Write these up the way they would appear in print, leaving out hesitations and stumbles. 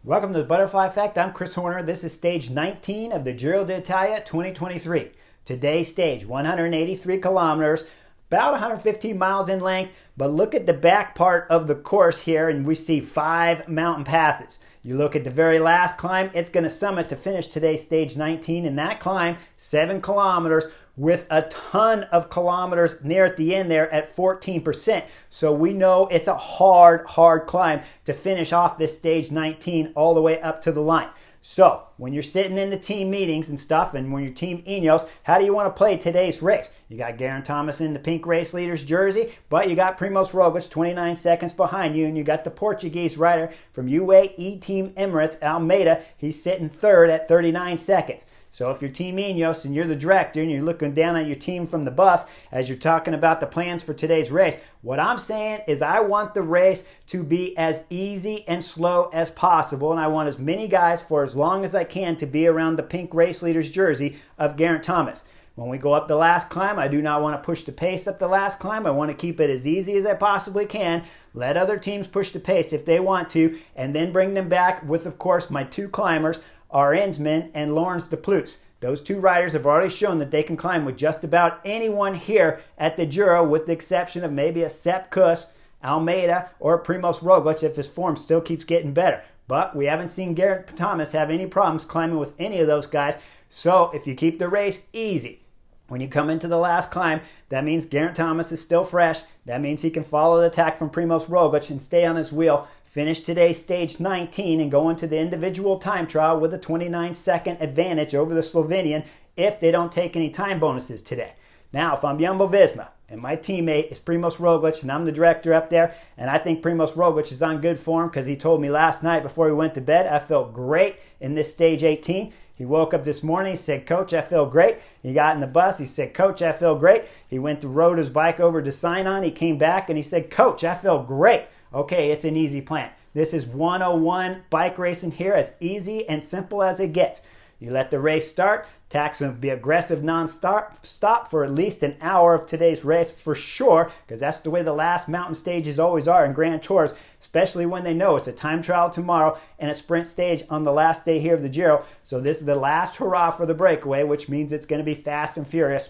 Welcome to the Butterfly Effect. I'm Chris Horner. This is stage 19 of the Giro d'Italia 2023. Today's stage, 183 kilometers, about 115 miles in length, but look at the back part of the course here and we see 5 mountain passes. You look at the very last climb, it's going to summit to finish today's stage 19, and that climb, 7 kilometers, with a ton of kilometers near at the end there at 14%. So we know it's a hard climb to finish off this stage 19 all the way up to the line. So when you're sitting in the team meetings and stuff, and when your team Ineos, how do you want to play today's race? You got Garrett Thomas in the pink race leader's jersey, but you got Primoz Roglic 29 seconds behind you, and you got the Portuguese rider from UAE Team Emirates, Almeida. He's sitting third at 39 seconds. So if you're Team Ineos and you're the director and you're looking down at your team from the bus as you're talking about the plans for today's race, what I'm saying is I want the race to be as easy and slow as possible, and I want as many guys for as long as I can to be around the pink race leader's jersey of Garrett Thomas. When we go up the last climb, I do not want to push the pace up the last climb. I want to keep it as easy as I possibly can. Let other teams push the pace if they want to, and then bring them back with, of course, my 2 climbers, Arensman and Laurens de Plus. Those 2 riders have already shown that they can climb with just about anyone here at the Giro, with the exception of maybe a Sepp Kuss, Almeida, or Primoz Roglic if his form still keeps getting better. But we haven't seen Garrett Thomas have any problems climbing with any of those guys. So if you keep the race easy, when you come into the last climb, that means Garrett Thomas is still fresh. That means he can follow the attack from Primoz Roglic and stay on his wheel, finish today's stage 19, and go into the individual time trial with a 29-second advantage over the Slovenian if they don't take any time bonuses today. Now, if I'm Jumbo-Visma and my teammate is Primoz Roglic and I'm the director up there, and I think Primoz Roglic is on good form because he told me last night before he went to bed, I felt great in this stage 18. He woke up this morning, he said, "Coach, I feel great." He got in the bus, he said, "Coach, I feel great." He went to rode his bike over to Sign-On, he came back and he said, "Coach, I feel great." Okay, it's an easy plan. This is 101 bike racing here, as easy and simple as it gets. You let the race start. Tax will be aggressive non-stop for at least an hour of today's race for sure, because that's the way the last mountain stages always are in Grand Tours, especially when they know it's a time trial tomorrow and a sprint stage on the last day here of the Giro. So this is the last hurrah for the breakaway, which means it's going to be fast and furious.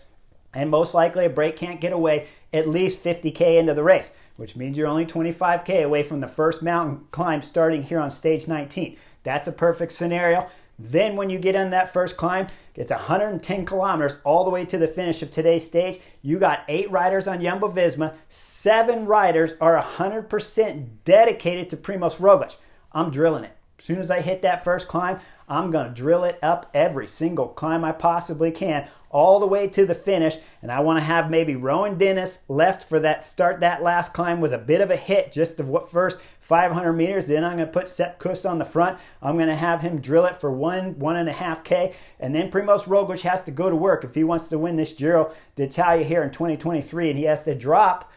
And most likely a break can't get away at least 50K into the race, which means you're only 25K away from the first mountain climb starting here on stage 19. That's a perfect scenario. Then when you get on that first climb, it's 110 kilometers all the way to the finish of today's stage. You got 8 riders on Jumbo-Visma. 7 riders are 100% dedicated to Primoz Roglic. I'm drilling it. As soon as I hit that first climb, I'm going to drill it up every single climb I possibly can, all the way to the finish. And I want to have maybe Rowan Dennis left for that start that last climb with a bit of a hit just of what first 500 meters. Then I'm going to put Sepp Kuss on the front. I'm going to have him drill it for 1.5K. And then Primoz Roglic has to go to work if he wants to win this Giro d'Italia here in 2023. And he has to drop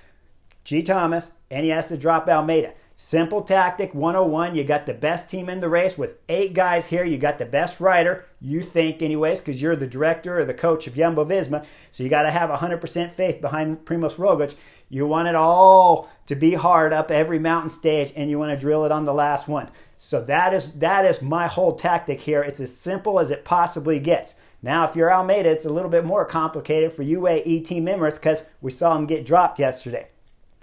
G. Thomas and he has to drop Almeida. Simple tactic 101. You got the best team in the race with 8 guys here. You got the best rider, you think anyways, because you're the director or the coach of Jumbo-Visma. So you got to have 100% faith behind Primoz Roglic. You want it all to be hard up every mountain stage, and you want to drill it on the last one. So that is my whole tactic here. It's as simple as it possibly gets. Now, if you're Almeida, it's a little bit more complicated for UAE Team Emirates because we saw him get dropped yesterday.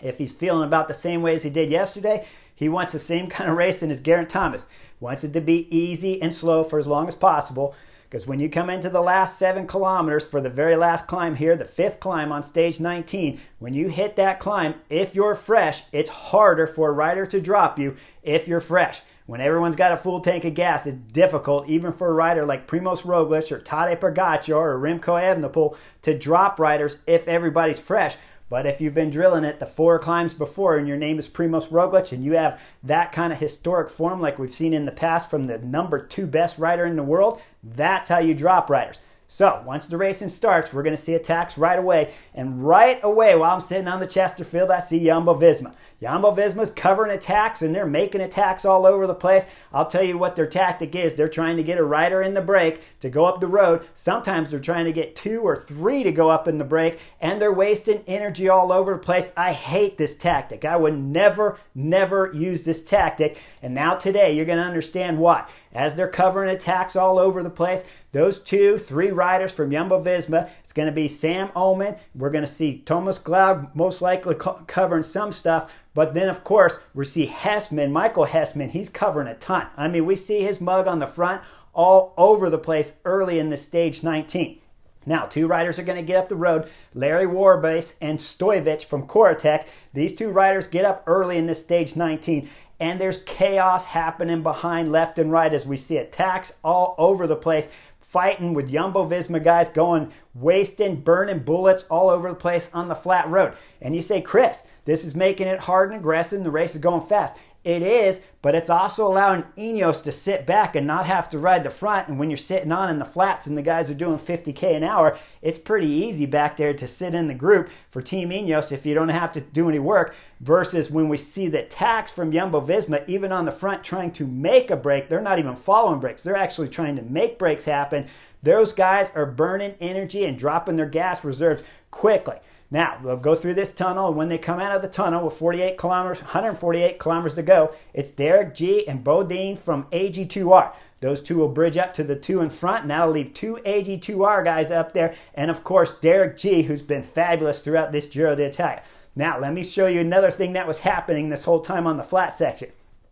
If he's feeling about the same way as he did yesterday, he wants the same kind of racing as Garrett Thomas. Wants it to be easy and slow for as long as possible. Because when you come into the last 7 kilometers for the very last climb here, the 5th climb on stage 19, when you hit that climb, if you're fresh, it's harder for a rider to drop you if you're fresh. When everyone's got a full tank of gas, it's difficult, even for a rider like Primoz Roglic or Tadej Pogacar or Remco Evenepoel, to drop riders if everybody's fresh. But if you've been drilling it the 4 climbs before and your name is Primoz Roglic and you have that kind of historic form like we've seen in the past from the number 2 best rider in the world, that's how you drop riders. So once the racing starts, we're going to see attacks right away. And right away, while I'm sitting on the Chesterfield, I see Jumbo-Visma. Jumbo-Visma's covering attacks, and they're making attacks all over the place. I'll tell you what their tactic is. They're trying to get a rider in the break to go up the road. Sometimes they're trying to get 2 or 3 to go up in the break, and they're wasting energy all over the place. I hate this tactic. I would never use this tactic. And now today, you're going to understand why. As they're covering attacks all over the place, those 2, 3 riders from Jumbo-Visma, it's going to be Sam Omen. We're going to see Thomas Glaug most likely covering some stuff. But then, of course, we see Hessman, Michael Hessman. He's covering a ton. I mean, we see his mug on the front all over the place early in the stage 19. Now, 2 riders are going to get up the road, Larry Warbase and Stoyevich from Koratech. These 2 riders get up early in this stage 19, and there's chaos happening behind left and right as we see attacks all over the place, fighting with Jumbo-Visma guys going, wasting, burning bullets all over the place on the flat road. And you say, Chris, this is making it hard and aggressive and the race is going fast. It is, but it's also allowing Ineos to sit back and not have to ride the front. And when you're sitting on in the flats and the guys are doing 50K an hour, it's pretty easy back there to sit in the group for Team Ineos if you don't have to do any work, versus when we see the attacks from Jumbo-Visma, even on the front trying to make a break. They're not even following breaks. They're actually trying to make breaks happen. Those guys are burning energy and dropping their gas reserves quickly. Now, they'll go through this tunnel, and when they come out of the tunnel with 148 kilometers to go, it's Derek G and Bodine from AG2R. Those 2 will bridge up to the 2 in front, and that'll leave 2 AG2R guys up there, and of course, Derek G, who's been fabulous throughout this Giro d'Italia. Now, let me show you another thing that was happening this whole time on the flat section.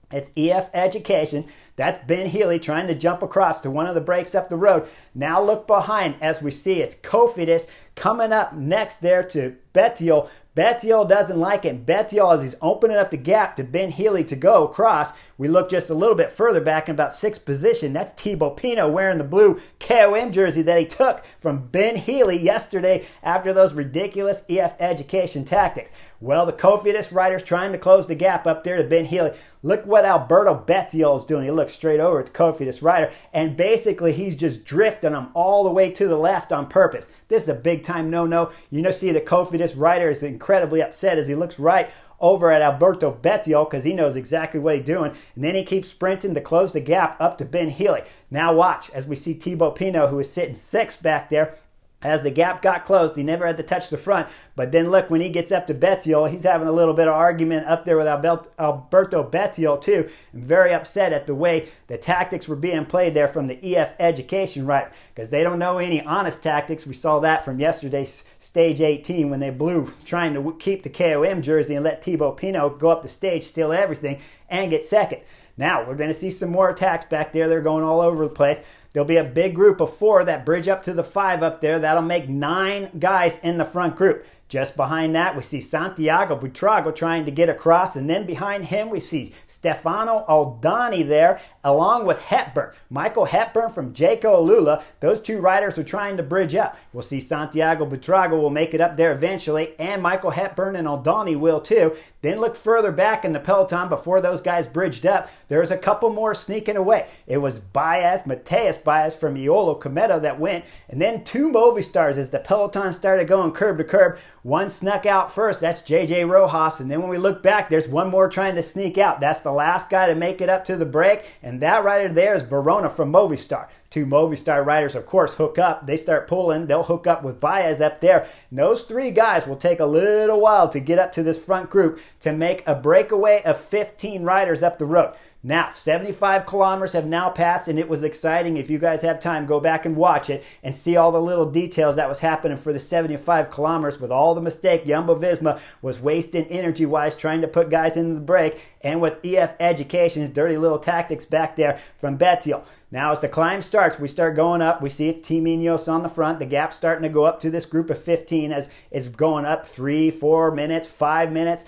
It's EF Education. That's Ben Healy trying to jump across to one of the breaks up the road. Now look behind as we see it's Cofidis coming up next there to Bettiol. Bettiol doesn't like it. Bettiol, as he's opening up the gap to Ben Healy to go across, we look just a little bit further back in about 6th position. That's Thibaut Pinot wearing the blue KOM jersey that he took from Ben Healy yesterday after those ridiculous EF Education tactics. Well, the Cofidis rider's trying to close the gap up there to Ben Healy. Look what Alberto Bettiol is doing. He looks straight over at the Cofidis rider, and basically he's just drifting him all the way to the left on purpose. This is a big-time no-no. You know, see the Cofidis rider is incredibly upset as he looks right over at Alberto Bettiol because he knows exactly what he's doing. And then he keeps sprinting to close the gap up to Ben Healy. Now watch as we see Thibaut Pinot, who is sitting 6th back there. As the gap got closed, he never had to touch the front. But then look, when he gets up to Bettiol, he's having a little bit of argument up there with Alberto Bettiol too. I'm very upset at the way the tactics were being played there from the EF Education rider, because they don't know any honest tactics. We saw that from yesterday's stage 18 when they blew trying to keep the KOM jersey and let Thibaut Pinot go up the stage, steal everything, and get second. Now, we're going to see some more attacks back there. They're going all over the place. There'll be a big group of 4 that bridge up to the 5 up there. That'll make 9 guys in the front group. Just behind that, we see Santiago Buitrago trying to get across. And then behind him, we see Stefano Aldani there, along with Hepburn. Michael Hepburn from Jaco Alula. Those 2 riders are trying to bridge up. We'll see Santiago Buitrago will make it up there eventually, and Michael Hepburn and Aldani will too. Then look further back in the peloton before those guys bridged up. There's a couple more sneaking away. It was Mateus Baez from Iolo Cometa that went, and then 2 Movistars as the peloton started going curb to curb. One snuck out first, that's JJ Rojas, and then when we look back, there's one more trying to sneak out. That's the last guy to make it up to the break, and that rider there is Verona from Movistar. 2 Movistar riders, of course, hook up. They start pulling. They'll hook up with Baez up there. And those 3 guys will take a little while to get up to this front group to make a breakaway of 15 riders up the road. Now, 75 kilometers have now passed, and it was exciting. If you guys have time, go back and watch it and see all the little details that was happening for the 75 kilometers with all the mistake Jumbo-Visma was wasting energy-wise trying to put guys into the break, and with EF Education's dirty little tactics back there from Bettiol. Now, as the climb starts, we start going up. We see it's Team Ineos on the front. The gap's starting to go up to this group of 15 as it's going up 3, 4 minutes, 5 minutes.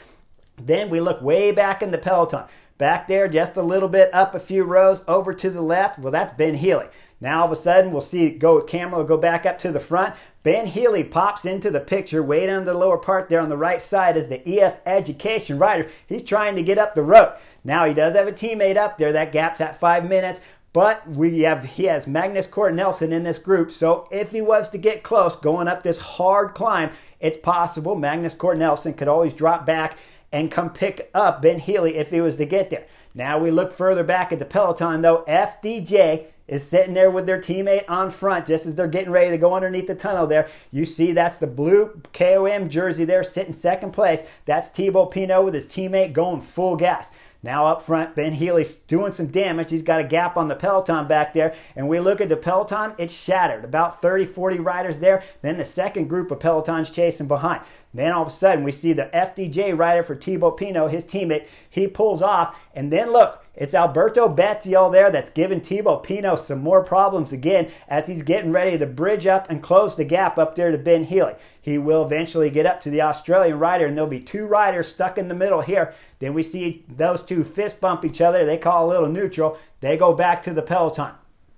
Then we look way back in the peloton. Back there, just a little bit up a few rows over to the left. Well, that's Ben Healy. Now, all of a sudden, we'll see camera will go back up to the front. Ben Healy pops into the picture way down the lower part there on the right side as the EF Education rider. He's trying to get up the road. Now, he does have a teammate up there. That gap's at 5 minutes. But he has Magnus Cort Nelson in this group, so if he was to get close going up this hard climb, it's possible Magnus Cort Nelson could always drop back and come pick up Ben Healy if he was to get there. Now we look further back at the peloton, though. FDJ is sitting there with their teammate on front just as they're getting ready to go underneath the tunnel there. You see that's the blue KOM jersey there sitting second place. That's Thibaut Pinot with his teammate going full gas. Now up front, Ben Healy's doing some damage. He's got a gap on the peloton back there. And we look at the peloton, it's shattered. About 30, 40 riders there. Then the second group of pelotons chasing behind. Then all of a sudden, we see the FDJ rider for Thibaut Pinot, his teammate. He pulls off. And then look, it's Alberto Bettiol there that's giving Thibaut Pinot some more problems again as he's getting ready to bridge up and close the gap up there to Ben Healy. He will eventually get up to the Australian rider, and there'll be two riders stuck in the middle here. Then we see those two fist bump each other. They call a little neutral. They go back to the peloton.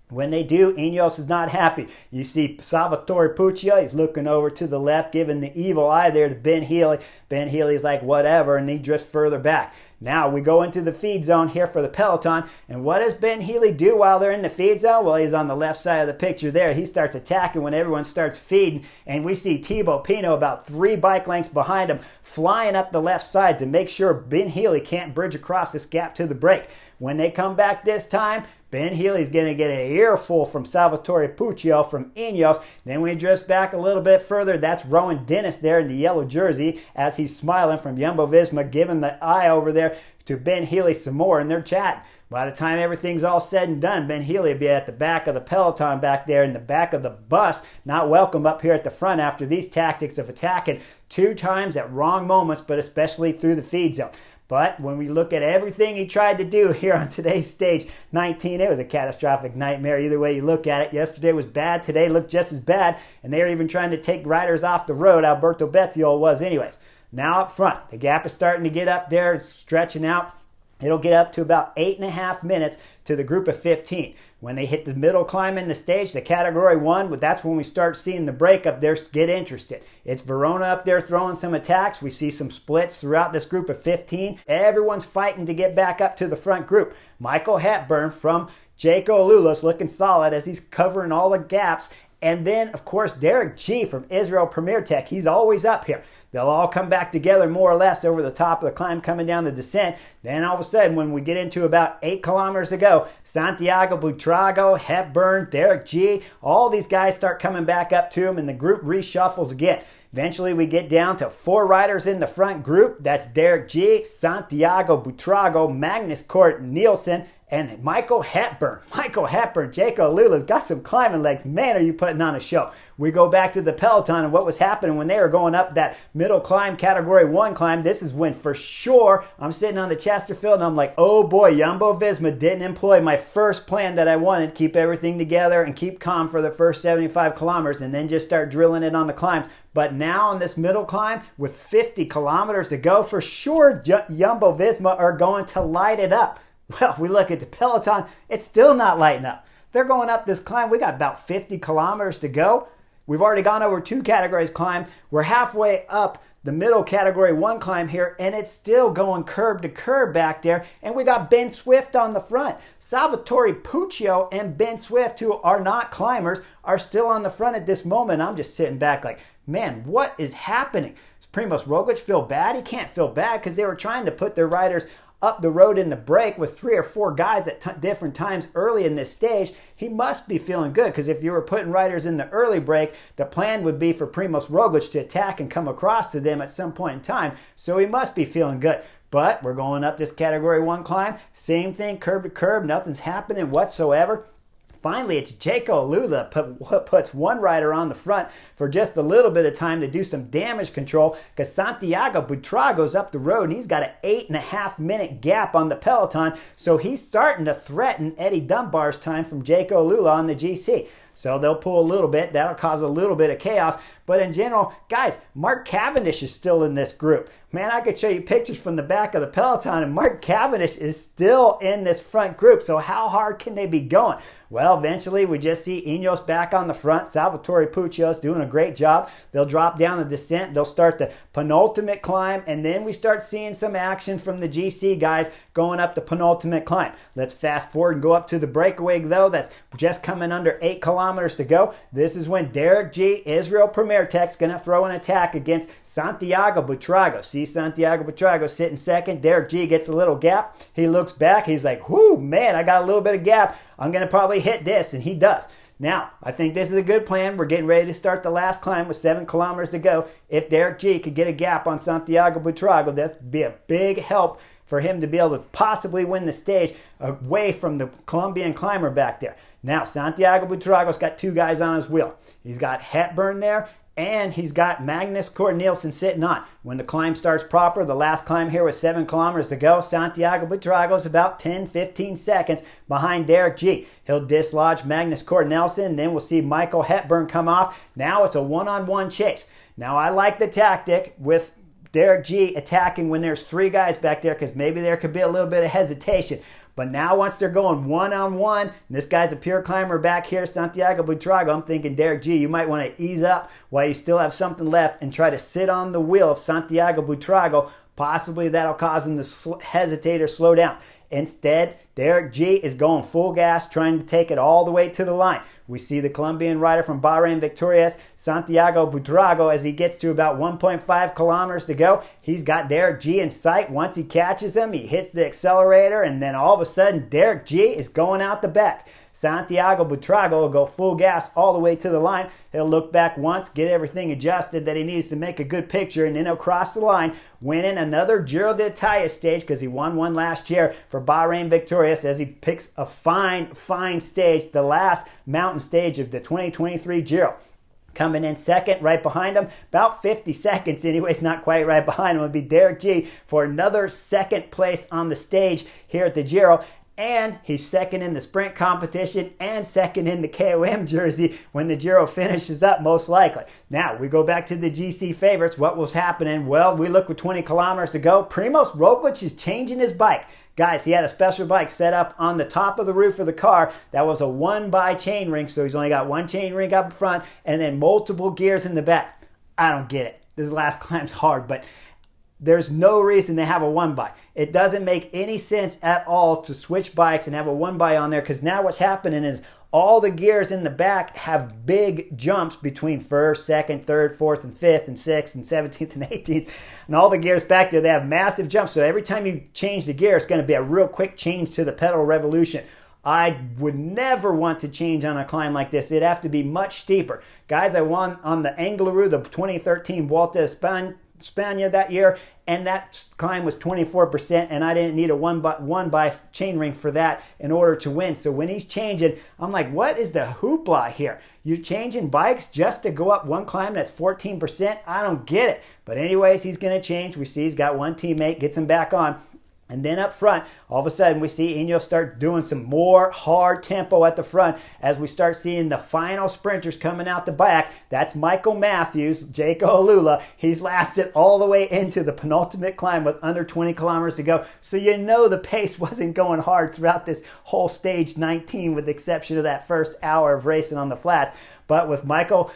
When they do, Ineos is not happy. You see Salvatore Puccio, he's looking over to the left, giving the evil eye there to Ben Healy. Ben Healy's like, whatever, and he drifts further back. Now we go into the feed zone here for the peloton. And what does Ben Healy do while they're in the feed zone? Well, he's on the left side of the picture there. He starts attacking when everyone starts feeding. And we see Thibaut Pinot about 3 bike lengths behind him, flying up the left side to make sure Ben Healy can't bridge across this gap to the break. When they come back this time, Ben Healy's going to get an earful from Salvatore Puccio from Ineos. Then we drift back a little bit further. That's Rowan Dennis there in the yellow jersey as he's smiling from Jumbo-Visma, giving the eye over there to Ben Healy some more, and they're chatting. By the time everything's all said and done, Ben Healy will be at the back of the peloton back there in the back of the bus, not welcome up here at the front after these tactics of attacking 2 times at wrong moments, but especially through the feed zone. But when we look at everything he tried to do here on today's stage 19, it was a catastrophic nightmare either way you look at it. Yesterday was bad, today looked just as bad, and they were even trying to take riders off the road. Alberto Bettiol was anyways. Now up front, the gap is starting to get up there, it's stretching out. It'll get up to about 8.5 minutes to the group of 15. When they hit the middle climb in the stage, the category 1, that's when we start seeing the break up there get interested. It's Verona up there throwing some attacks. We see some splits throughout this group of 15. Everyone's fighting to get back up to the front group. Michael Hepburn from Jayco Lulis looking solid as he's covering all the gaps. And then, of course, Derek G from Israel Premier Tech. He's always up here. They'll all come back together more or less over the top of the climb coming down the descent. Then all of a sudden, when we get into about 8 kilometers to go, Santiago Buitrago, Hepburn, Derek G, all these guys start coming back up to him and the group reshuffles again. Eventually, we get down to 4 riders in the front group. That's Derek G, Santiago Buitrago, Magnus Cort Nielsen, and Michael Hepburn. Michael Hepburn, Jayco Lulis, got some climbing legs. Man, are you putting on a show. We go back to the peloton and what was happening when they were going up that middle climb, category 1 climb. This is when for sure I'm sitting on the Chesterfield and I'm like, oh boy, Jumbo-Visma didn't employ my first plan that I wanted. Keep everything together and keep calm for the first 75 kilometers and then just start drilling it on the climbs. But now on this middle climb with 50 kilometers to go, for sure Jumbo-Visma are going to light it up. Well, we look at the peloton, it's still not lighting up. They're going up this climb. We got about 50 kilometers to go. We've already gone over 2 categories climb. We're halfway up the middle category 1 climb here, and it's still going curb to curb back there. And we got Ben Swift on the front. Salvatore Puccio and Ben Swift, who are not climbers, are still on the front at this moment. I'm just sitting back like, man, what is happening? Does Primoz Roglic feel bad? He can't feel bad because they were trying to put their riders up the road in the break with 3 or 4 guys at different times early in this stage. He must be feeling good because if you were putting riders in the early break, the plan would be for Primoz Roglic to attack and come across to them at some point in time. So he must be feeling good. But we're going up this category 1 climb. Same thing, curb to curb. Nothing's happening whatsoever. Finally, it's Jayco Lulis puts 1 rider on the front for just a little bit of time to do some damage control because Santiago Buitrago's up the road and he's got an 8.5 minute gap on the peloton. So he's starting to threaten Eddie Dunbar's time from Jayco Lulis on the GC. So they'll pull a little bit. That'll cause a little bit of chaos. But in general, guys, Mark Cavendish is still in this group. Man, I could show you pictures from the back of the peloton, and Mark Cavendish is still in this front group. So how hard can they be going? Well, eventually we just see Ineos back on the front. Salvatore Puccio's doing a great job. They'll drop down the descent. They'll start the penultimate climb, and then we start seeing some action from the GC guys going up the penultimate climb. Let's fast forward and go up to the breakaway, though. That's just coming under 8 kilometers to go. This is when Derek G, Israel Premier Tech's going to throw an attack against Santiago Buitrago. See Santiago Buitrago sitting second. Derek G gets a little gap. He looks back. He's like, whoo, man, I got a little bit of gap. I'm going to probably hit this, and he does. Now, I think this is a good plan. We're getting ready to start the last climb with 7 kilometers to go. If Derek G could get a gap on Santiago Buitrago, that'd be a big help for him to be able to possibly win the stage away from the Colombian climber back there. Now, Santiago Buitrago's got 2 guys on his wheel. He's got Hepburn there, and he's got Magnus Cort Nielsen sitting on. When the climb starts proper, the last climb here with 7 kilometers to go, Santiago Buitrago's about 10-15 seconds behind Derek G. He'll dislodge Magnus Cort Nielsen, and then we'll see Michael Hepburn come off. Now it's a one-on-one chase. Now, I like the tactic with Derek G attacking when there's 3 guys back there, because maybe there could be a little bit of hesitation. But now once they're going one-on-one, and this guy's a pure climber back here, Santiago Buitrago, I'm thinking, Derek G, you might want to ease up while you still have something left and try to sit on the wheel of Santiago Buitrago. Possibly that'll cause him to hesitate or slow down. Instead, Derek G is going full gas, trying to take it all the way to the line. We see the Colombian rider from Bahrain Victorious, Santiago Buitrago, as he gets to about 1.5 kilometers to go. He's got Derek G in sight. Once he catches him, he hits the accelerator, and then all of a sudden, Derek G is going out the back. Santiago Buitrago will go full gas all the way to the line. He'll look back once, get everything adjusted that he needs to make a good picture, and then he'll cross the line, winning another Giro d'Italia stage, because he won one last year for Bahrain Victorious, as he picks a fine stage, the last mountain stage of the 2023 Giro. Coming in second, right behind him, about 50 seconds anyways, not quite right behind him, would be Derek G for another second place on the stage here at the Giro. And he's second in the sprint competition and second in the KOM jersey when the Giro finishes up, most likely. Now, we go back to the GC favorites. What was happening? Well, we look with 20 kilometers to go. Primoz Roglic is changing his bike. Guys, he had a special bike set up on the top of the roof of the car that was a 1x chain ring, so he's only got 1 chain ring up front and then multiple gears in the back. I don't get it. This last climb's hard, but there's no reason to have a 1x. It doesn't make any sense at all to switch bikes and have a 1x on there, because now what's happening is all the gears in the back have big jumps between first, second, third, fourth, and fifth, and sixth, and 17th, and 18th. And all the gears back there, they have massive jumps. So every time you change the gear, it's going to be a real quick change to the pedal revolution. I would never want to change on a climb like this. It'd have to be much steeper. Guys, I won on the Angliru, the 2013 Vuelta a España that year, and that climb was 24%, and I didn't need a 1x chain ring for that in order to win. So when he's changing, I'm like, what is the hoopla here? You're changing bikes just to go up one climb that's 14%? I don't get it. But anyways, he's going to change. We see he's got one teammate, gets him back on. And then up front, all of a sudden, we see Ineos start doing some more hard tempo at the front as we start seeing the final sprinters coming out the back. That's Michael Matthews, Jaco Alula. He's lasted all the way into the penultimate climb with under 20 kilometers to go. So you know the pace wasn't going hard throughout this whole stage 19, with the exception of that first hour of racing on the flats. But with Michael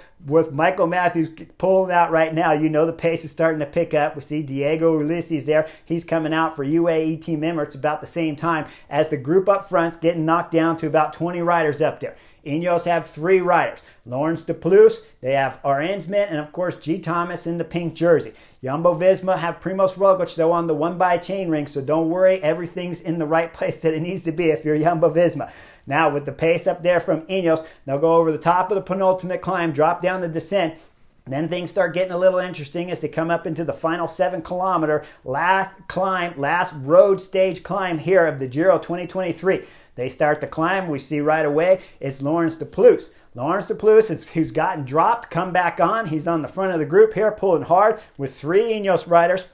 Matthews pulling out right now, you know the pace is starting to pick up. We see Diego Ulisses there. He's coming out for UAE Team Emirates about the same time as the group up front's getting knocked down to about 20 riders up there. Ineos have 3 riders. Lawrence de Plus, they have Arensman, and of course G. Thomas in the pink jersey. Jumbo-Visma have Primoz Roglic, though, on the 1x chain ring, so don't worry, everything's in the right place that it needs to be if you're Jumbo-Visma. Now, with the pace up there from Ineos, they'll go over the top of the penultimate climb, drop down the descent. Then things start getting a little interesting as they come up into the final 7-kilometer last road stage climb here of the Giro 2023. They start the climb. We see right away it's Lawrence de Plus. Lawrence de Plus, who's gotten dropped, come back on. He's on the front of the group here, pulling hard with 3 Ineos riders.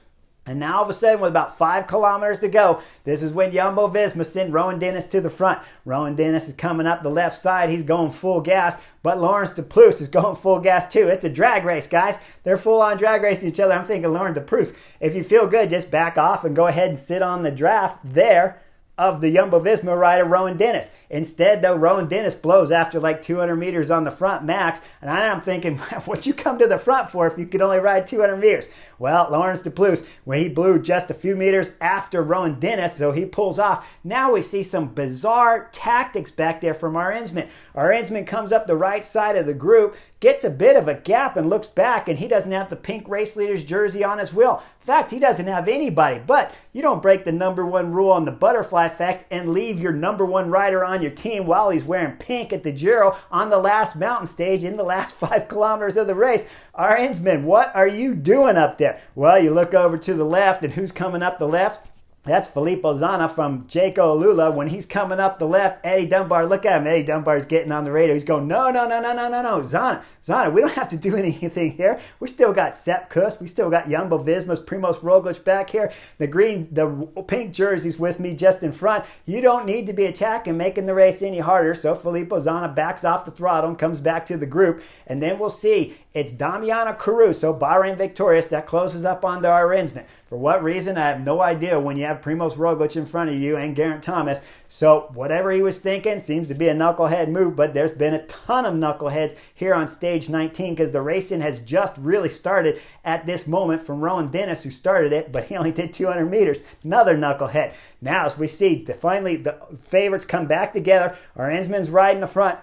And now all of a sudden, with about 5 kilometers to go, this is when Jumbo-Visma sent Rowan Dennis to the front. Rowan Dennis is coming up the left side. He's going full gas, but Laurens de Plus is going full gas too. It's a drag race, guys. They're full-on drag racing each other. I'm thinking, Laurens de Plus, if you feel good, just back off and go ahead and sit on the draft there of the Jumbo-Visma rider, Rowan Dennis. Instead, though, Rowan Dennis blows after like 200 meters on the front max. And I'm thinking, what'd you come to the front for if you could only ride 200 meters? Well, Laurens de Plus, when he blew just a few meters after Rowan Dennis, so he pulls off. Now we see some bizarre tactics back there from our Insman. Our Insman comes up the right side of the group, gets a bit of a gap and looks back, and he doesn't have the pink race leader's jersey on his wheel. In fact, he doesn't have anybody. But you don't break the number one rule on the butterfly effect and leave your number one rider on your team while he's wearing pink at the Giro on the last mountain stage in the last 5 kilometers of the race. Our Insman, what are you doing up there? Well, you look over to the left, and who's coming up the left? That's Filippo Zana from Jaco Alula. When he's coming up the left, Eddie Dunbar, look at him. Eddie Dunbar's getting on the radio. He's going, no. Zana, we don't have to do anything here. We still got Sepp Kuss. We still got Jumbo-Visma's Primoz Roglic back here. The pink jersey's with me just in front. You don't need to be attacking, making the race any harder. So Filippo Zana backs off the throttle and comes back to the group. And then we'll see. It's Damiano Caruso, Bahrain victorious, that closes up onto our Insman. For what reason, I have no idea when you have Primoz Roglic in front of you and Geraint Thomas. So whatever he was thinking seems to be a knucklehead move, but there's been a ton of knuckleheads here on stage 19 because the racing has just really started at this moment from Rowan Dennis, who started it, but he only did 200 meters. Another knucklehead. Now, as we see, finally the favorites come back together. Our Insman's riding the front.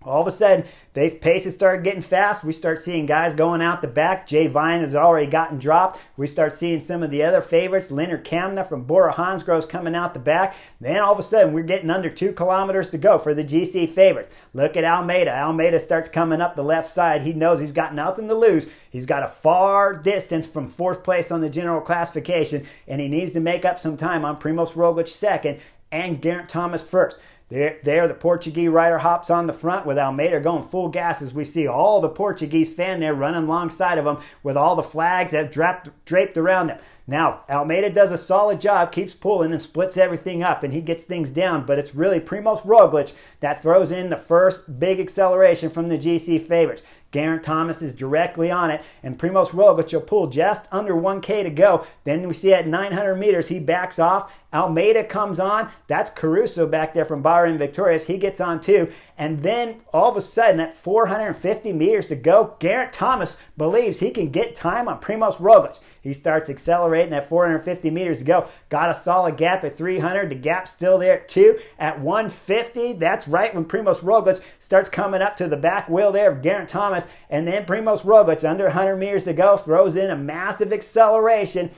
All of a sudden, these paces start getting fast. We start seeing guys going out the back. Jay Vine has already gotten dropped. We start seeing some of the other favorites. Leonard Kamna from Bora Hansgrohe's coming out the back. Then all of a sudden, we're getting under 2 kilometers to go for the GC favorites. Look at Almeida. Almeida starts coming up the left side. He knows he's got nothing to lose. He's got a far distance from 4th place on the general classification, and he needs to make up some time on Primoz Roglic second and Geraint Thomas first. There, the Portuguese rider hops on the front with Almeida going full gas as we see all the Portuguese fan there running alongside of him with all the flags that draped around them. Now, Almeida does a solid job, keeps pulling and splits everything up, and he gets things down, but it's really Primoz Roglic that throws in the first big acceleration from the GC favorites. Geraint Thomas is directly on it, and Primoz Roglic will pull just under 1K to go. Then we see at 900 meters, he backs off. Almeida comes on. That's Caruso back there from Bahrain victorious. He gets on too. And then all of a sudden, at 450 meters to go, Geraint Thomas believes he can get time on Primoz Roglic. He starts accelerating at 450 meters to go. Got a solid gap at 300. The gap's still there at 2. At 150, that's right when Primoz Roglic starts coming up to the back wheel there of Geraint Thomas. And then Primoz Roglic, under 100 meters to go, throws in a massive acceleration.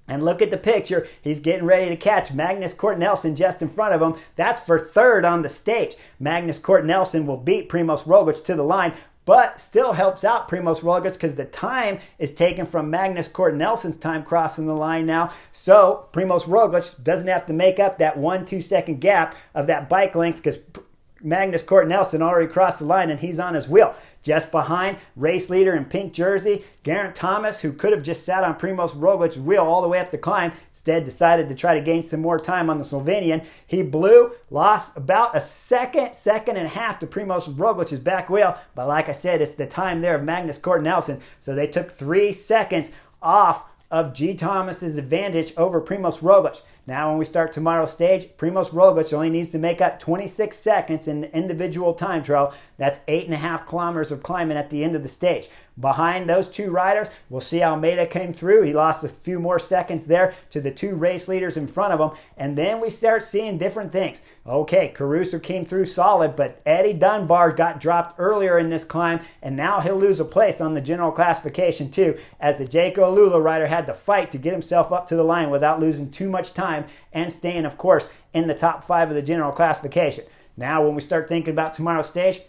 And look at the picture. He's getting ready to catch Magnus Cort Nelson just in front of him. That's for 3rd on the stage. Magnus Cort Nelson will beat Primoz Roglic to the line, but still helps out Primoz Roglic because the time is taken from Magnus Cort Nelson's time crossing the line now. So Primoz Roglic doesn't have to make up that 1-2 second gap of that bike length because Magnus Cort Nelson already crossed the line and he's on his wheel. Just behind, race leader in pink jersey, Geraint Thomas, who could have just sat on Primoz Roglic's wheel all the way up the climb, instead decided to try to gain some more time on the Slovenian. He blew, lost about a second and a half to Primoz Roglic's back wheel, but like I said, it's the time there of Magnus Cort Nelson, so they took 3 seconds off of G. Thomas's advantage over Primoz Roglic. Now when we start tomorrow's stage, Primoz Roglic only needs to make up 26 seconds in the individual time trial. That's 8.5 kilometers of climbing at the end of the stage. Behind those 2 riders, we'll see Almeida came through. He lost a few more seconds there to the 2 race leaders in front of him. And then we start seeing different things. Okay, Caruso came through solid, but Eddie Dunbar got dropped earlier in this climb, and now he'll lose a place on the general classification too, as the Jaco Alula rider had to fight to get himself up to the line without losing too much time and staying, of course, in the top 5 of the general classification. Now, when we start thinking about tomorrow's stage,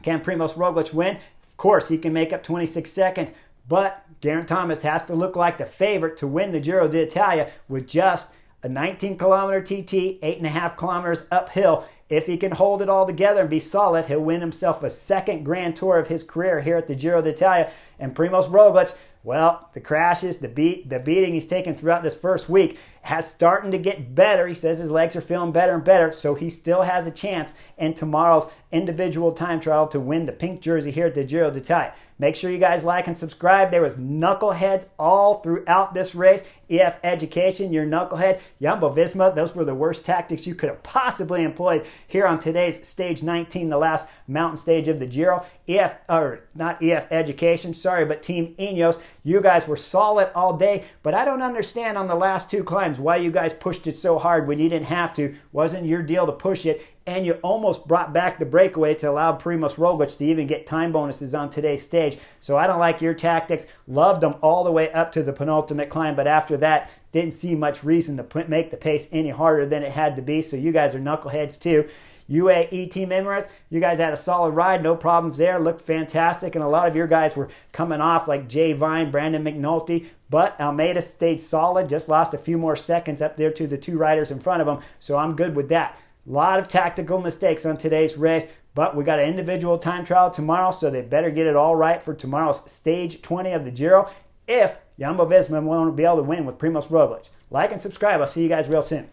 can Primoz Roglic win? Of course, he can make up 26 seconds, but Geraint Thomas has to look like the favorite to win the Giro d'Italia with just a 19-kilometer TT, 8.5 kilometers uphill. If he can hold it all together and be solid, he'll win himself a 2nd Grand Tour of his career here at the Giro d'Italia. And Primoz Roglic, Well, the crashes, the beating he's taken throughout this first week has starting to get better. He says his legs are feeling better and better, so he still has a chance in tomorrow's individual time trial to win the pink jersey here at the Giro d'Italia. Make sure you guys like and subscribe. There was knuckleheads all throughout this race. EF Education, your knucklehead. Jumbo-Visma, those were the worst tactics you could have possibly employed here on today's stage 19, the last mountain stage of the Giro. Not EF Education, sorry, but Team Ineos. You guys were solid all day, but I don't understand on the last two climbs why you guys pushed it so hard when you didn't have to. Wasn't your deal to push it, and you almost brought back the breakaway to allow Primoz Roglic to even get time bonuses on today's stage. So I don't like your tactics. Loved them all the way up to the penultimate climb, but after that, didn't see much reason to make the pace any harder than it had to be. So you guys are knuckleheads too. UAE Team Emirates, you guys had a solid ride, no problems there, looked fantastic, and a lot of your guys were coming off like Jay Vine, Brandon McNulty, but Almeida stayed solid, just lost a few more seconds up there to the two riders in front of him, so I'm good with that. A lot of tactical mistakes on today's race, but we got an individual time trial tomorrow, so they better get it all right for tomorrow's stage 20 of the Giro if Jumbo-Visma won't be able to win with Primoz Roglic. Like and subscribe. I'll see you guys real soon.